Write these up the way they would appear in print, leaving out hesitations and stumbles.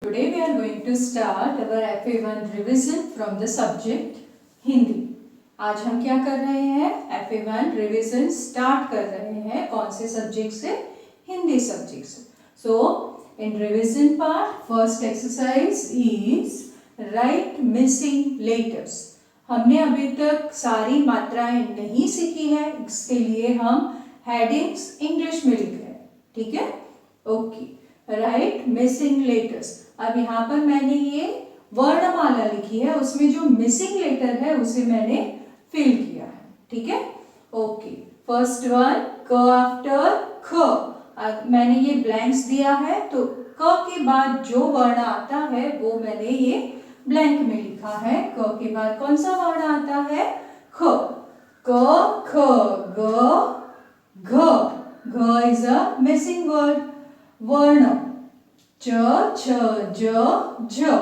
Today we are going to start our FA1 revision from the subject Hindi. आज हम क्या कर रहे हैं? FA1 रिविजन स्टार्ट कर रहे हैं। कौन से सब्जेक्ट से? हिंदी सब्जेक्ट से। So in revision part, first exercise is write missing letters। हमने अभी तक सारी मात्राएं नहीं सीखी है, इसके लिए हम हेडिंग्स इंग्लिश में लिख रहे हैं। ठीक है, ओके। Right missing letters. अब यहाँ पर मैंने ये वर्णमाला लिखी है, उसमें जो मिसिंग लेटर है उसे मैंने फिल किया है। ठीक है, ओके। फर्स्ट वन क आफ्टर ख। मैंने ये ब्लैंक्स दिया है, तो क के बाद जो वर्ण आता है वो मैंने ये ब्लैंक में लिखा है। क के बाद कौन सा वर्ण आता है? ख। क ख ग घ। घ इज अ मिसिंग वर्ड वर्ण। च छ ज झ।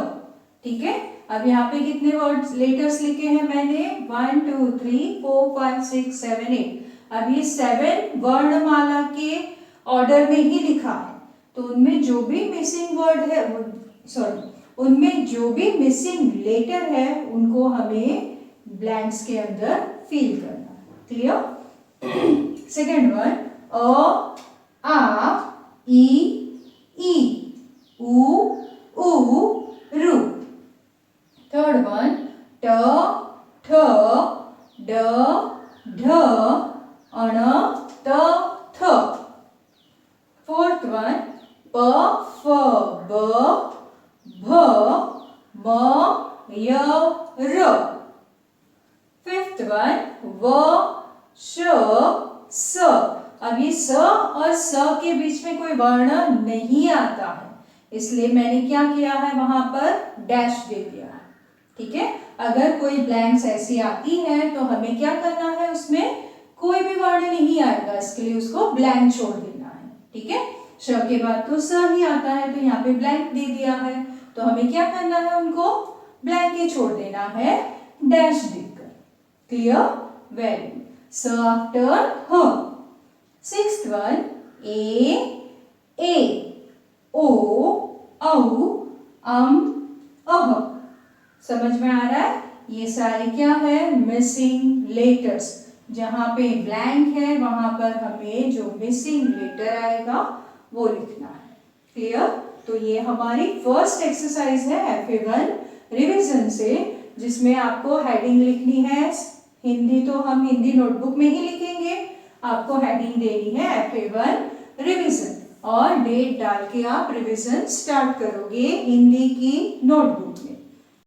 ठीक है, अब यहाँ पे कितने वर्ड्स लेटर्स लिखे हैं मैंने? 1 2 3 4 5 6 7 8। अब ये 7 वर्णमाला के ऑर्डर में ही लिखा है, तो उनमें जो भी मिसिंग वर्ड है, उनमें जो भी मिसिंग लेटर है उनको हमें ब्लैंक्स के अंदर फिल करना है। क्लियर? सेकेंड वन अ आ ई ई उ ऊ रू। थर्ड वन ट ठ ड ढ अण त थ। फोर्थ वन प फ ब भ म य र। फिफ्थ वन व श स। अब ये स और स के बीच में कोई वर्ण नहीं आता है, इसलिए मैंने क्या किया है, वहां पर डैश दे दिया है। ठीक है, अगर कोई ब्लैंक्स ऐसी आती है तो हमें क्या करना है, उसमें कोई भी वर्ण नहीं आएगा, इसके लिए उसको ब्लैंक छोड़ देना है। ठीक है, श के बाद तो स ही आता है, तो यहाँ पे ब्लैंक दे दिया है, तो हमें क्या करना है, उनको ब्लैंक ही छोड़ देना है डैश देकर। क्लियर? Very good. स आफ्टर ह। सिक्स्थ वन ए ओ औ अह। समझ में आ रहा है? ये सारी क्या है? Missing letters. जहां पे ब्लैंक है वहां पर हमें जो मिसिंग लेटर आएगा वो लिखना है। क्लियर? तो ये हमारी फर्स्ट एक्सरसाइज है FA1 रिवीजन से, जिसमें आपको हेडिंग लिखनी है। हिंदी तो हम हिंदी नोटबुक में ही लिखेंगे, आपको हेडिंग देनी है FA1 रिवीजन, और डेट डाल के आप रिवीजन स्टार्ट करोगे हिंदी की नोटबुक में।